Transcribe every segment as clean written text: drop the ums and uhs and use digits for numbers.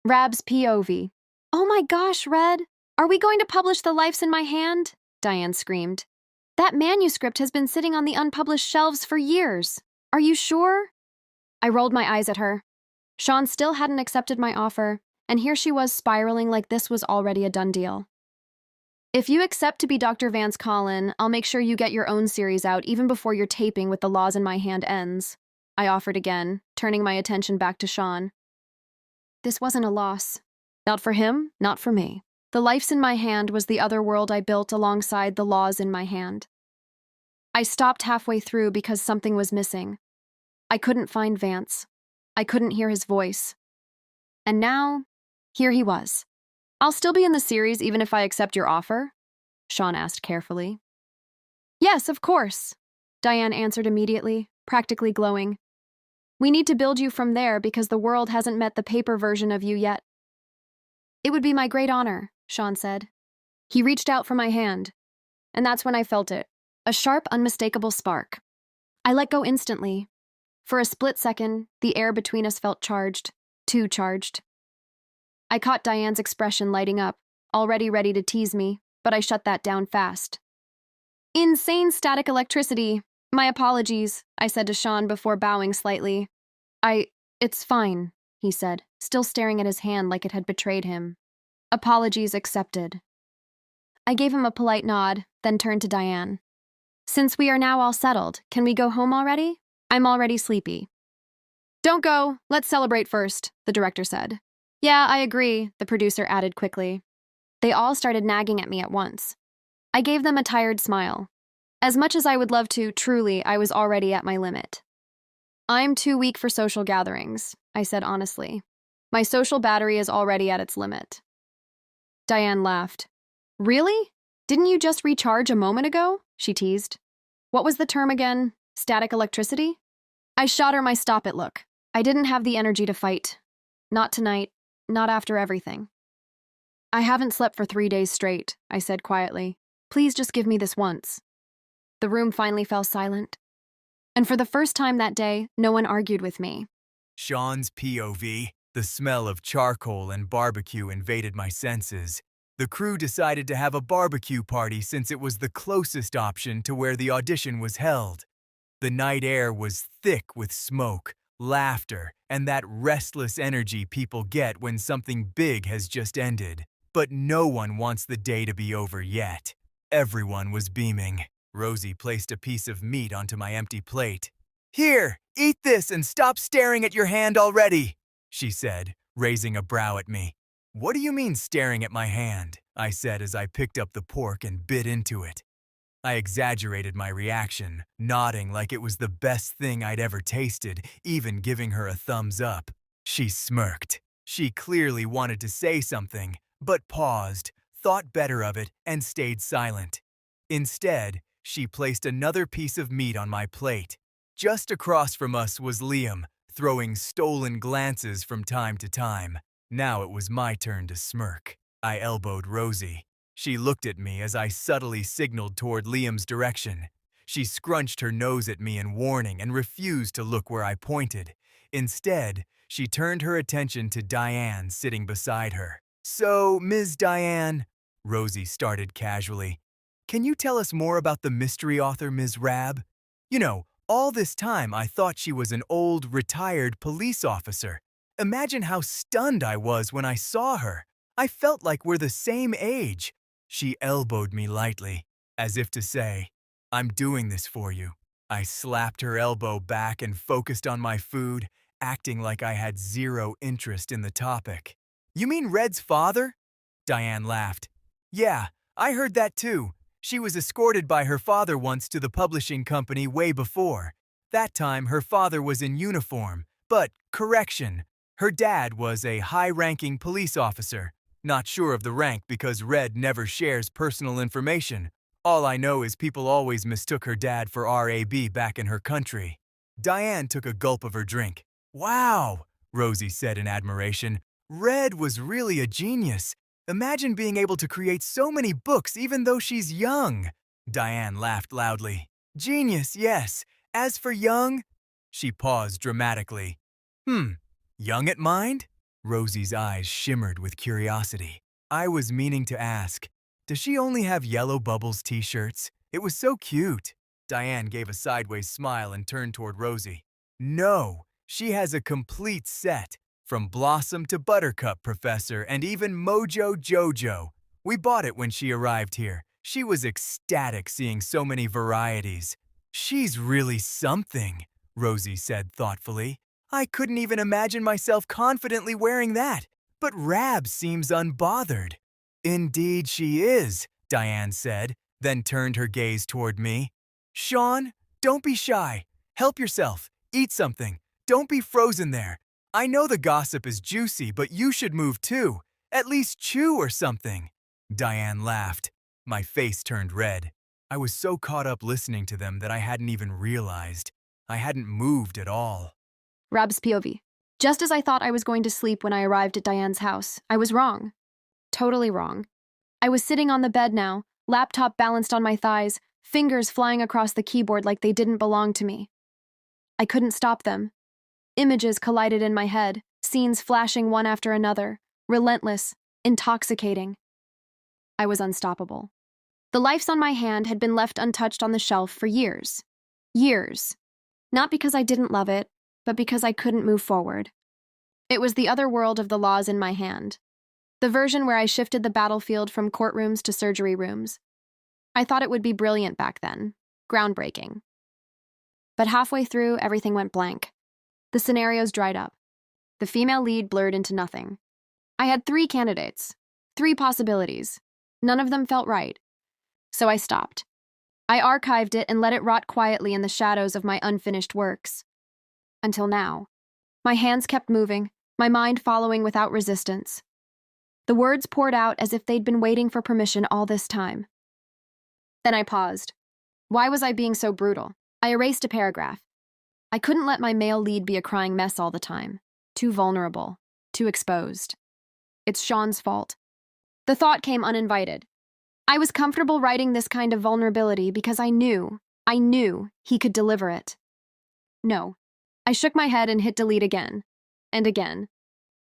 Rab's POV. Oh my gosh, Red! Are we going to publish The Life's in My Hand? Diane screamed. That manuscript has been sitting on the unpublished shelves for years. Are you sure? I rolled my eyes at her. Sean still hadn't accepted my offer, and here she was spiraling like this was already a done deal. If you accept to be Dr. Vance Collin, I'll make sure you get your own series out even before your taping with The Laws in My Hand ends. I offered again, turning my attention back to Sean. This wasn't a loss. Not for him, not for me. The Life's in My Hand was the other world I built alongside The Laws in My Hand. I stopped halfway through because something was missing. I couldn't find Vance. I couldn't hear his voice. And now, here he was. I'll still be in the series even if I accept your offer? Sean asked carefully. Yes, of course, Diane answered immediately, practically glowing. We need to build you from there because the world hasn't met the paper version of you yet. It would be my great honor, Sean said. He reached out for my hand, and that's when I felt it, a sharp, unmistakable spark. I let go instantly. For a split second, the air between us felt charged, too charged. I caught Diane's expression lighting up, already ready to tease me, but I shut that down fast. Insane static electricity. My apologies, I said to Sean before bowing slightly. It's fine, he said, still staring at his hand like it had betrayed him. Apologies accepted. I gave him a polite nod, then turned to Diane. Since we are now all settled, can we go home already? I'm already sleepy. Don't go, let's celebrate first, the director said. Yeah, I agree, the producer added quickly. They all started nagging at me at once. I gave them a tired smile. As much as I would love to, truly, I was already at my limit. I'm too weak for social gatherings, I said honestly. My social battery is already at its limit. Diane laughed. Really? Didn't you just recharge a moment ago? She teased. What was the term again? Static electricity? I shot her my stop it look. I didn't have the energy to fight. Not tonight. Not after everything. I haven't slept for 3 days straight, I said quietly. Please just give me this once. The room finally fell silent. And for the first time that day, no one argued with me. Sean's POV. The smell of charcoal and barbecue invaded my senses. The crew decided to have a barbecue party since it was the closest option to where the audition was held. The night air was thick with smoke, laughter, and that restless energy people get when something big has just ended. But no one wants the day to be over yet. Everyone was beaming. Rosie placed a piece of meat onto my empty plate. Here, eat this and stop staring at your hand already, she said, raising a brow at me. What do you mean staring at my hand? I said as I picked up the pork and bit into it. I exaggerated my reaction, nodding like it was the best thing I'd ever tasted, even giving her a thumbs up. She smirked. She clearly wanted to say something, but paused, thought better of it, and stayed silent. Instead, she placed another piece of meat on my plate. Just across from us was Liam, throwing stolen glances from time to time. Now it was my turn to smirk. I elbowed Rosie. She looked at me as I subtly signaled toward Liam's direction. She scrunched her nose at me in warning and refused to look where I pointed. Instead, she turned her attention to Diane sitting beside her. So, Ms. Diane, Rosie started casually, can you tell us more about the mystery author, Ms. Rab? You know, all this time I thought she was an old, retired police officer. Imagine how stunned I was when I saw her. I felt like we're the same age. She elbowed me lightly, as if to say, I'm doing this for you. I slapped her elbow back and focused on my food, acting like I had zero interest in the topic. You mean Red's father? Diane laughed. Yeah, I heard that too. She was escorted by her father once to the publishing company way before. That time her father was in uniform, but, correction, her dad was a high-ranking police officer. Not sure of the rank because Red never shares personal information. All I know is people always mistook her dad for RAB back in her country. Diane took a gulp of her drink. Wow, Rosie said in admiration. Red was really a genius. Imagine being able to create so many books even though she's young. Diane laughed loudly. Genius, yes. As for young... She paused dramatically. Young at mind? Rosie's eyes shimmered with curiosity. I was meaning to ask, does she only have yellow Bubbles t-shirts? It was so cute. Diane gave a sideways smile and turned toward Rosie. No, she has a complete set. From Blossom to Buttercup, Professor, and even Mojo Jojo. We bought it when she arrived here. She was ecstatic seeing so many varieties. She's really something, Rosie said thoughtfully. I couldn't even imagine myself confidently wearing that. But Rab seems unbothered. Indeed she is, Diane said, then turned her gaze toward me. Sean, don't be shy. Help yourself. Eat something. Don't be frozen there. I know the gossip is juicy, but you should move too. At least chew or something. Diane laughed. My face turned red. I was so caught up listening to them that I hadn't even realized. I hadn't moved at all. Rab's POV. Just as I thought I was going to sleep when I arrived at Diane's house, I was wrong. Totally wrong. I was sitting on the bed now, laptop balanced on my thighs, fingers flying across the keyboard like they didn't belong to me. I couldn't stop them. Images collided in my head, scenes flashing one after another, relentless, intoxicating. I was unstoppable. The Life's on My Hand had been left untouched on the shelf for years. Years. Not because I didn't love it, but because I couldn't move forward. It was the other world of The Laws in My Hand. The version where I shifted the battlefield from courtrooms to surgery rooms. I thought it would be brilliant back then. Groundbreaking. But halfway through, everything went blank. The scenarios dried up. The female lead blurred into nothing. I had 3 candidates, 3 possibilities. None of them felt right. So I stopped. I archived it and let it rot quietly in the shadows of my unfinished works. Until now. My hands kept moving, my mind following without resistance. The words poured out as if they'd been waiting for permission all this time. Then I paused. Why was I being so brutal? I erased a paragraph. I couldn't let my male lead be a crying mess all the time. Too vulnerable. Too exposed. It's Sean's fault. The thought came uninvited. I was comfortable writing this kind of vulnerability because I knew he could deliver it. No. I shook my head and hit delete again. And again.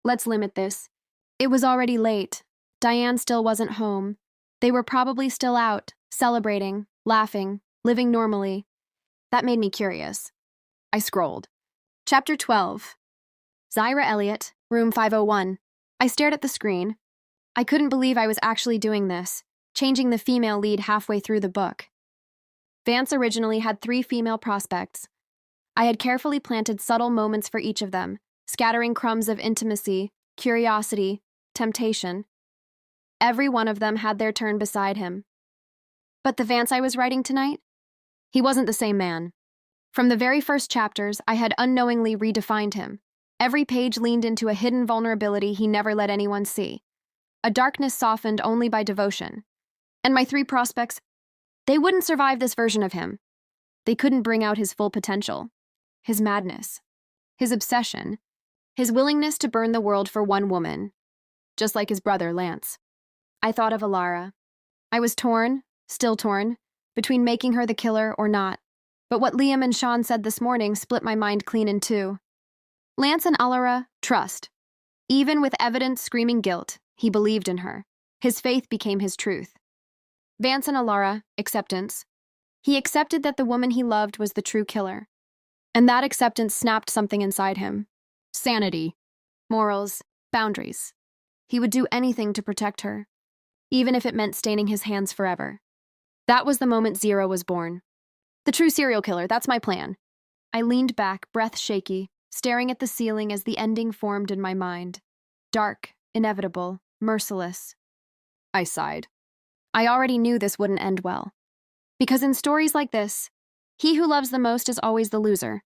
Let's limit this. It was already late. Diane still wasn't home. They were probably still out, celebrating, laughing, living normally. That made me curious. I scrolled. Chapter 12. Zyra Elliott, room 501. I stared at the screen. I couldn't believe I was actually doing this, changing the female lead halfway through the book. Vance originally had 3 female prospects. I had carefully planted subtle moments for each of them, scattering crumbs of intimacy, curiosity, temptation. Every one of them had their turn beside him. But the Vance I was writing tonight? He wasn't the same man. From the very first chapters, I had unknowingly redefined him. Every page leaned into a hidden vulnerability he never let anyone see. A darkness softened only by devotion. And my 3 prospects, they wouldn't survive this version of him. They couldn't bring out his full potential. His madness. His obsession. His willingness to burn the world for one woman. Just like his brother, Lance. I thought of Alara. I was torn, still torn, between making her the killer or not. But what Liam and Sean said this morning split my mind clean in 2. Lance and Alara, trust. Even with evident screaming guilt, he believed in her. His faith became his truth. Vance and Alara, acceptance. He accepted that the woman he loved was the true killer. And that acceptance snapped something inside him. Sanity. Morals. Boundaries. He would do anything to protect her, even if it meant staining his hands forever. That was the moment Zero was born. The true serial killer, that's my plan. I leaned back, breath shaky, staring at the ceiling as the ending formed in my mind. Dark, inevitable, merciless. I sighed. I already knew this wouldn't end well. Because in stories like this, he who loves the most is always the loser.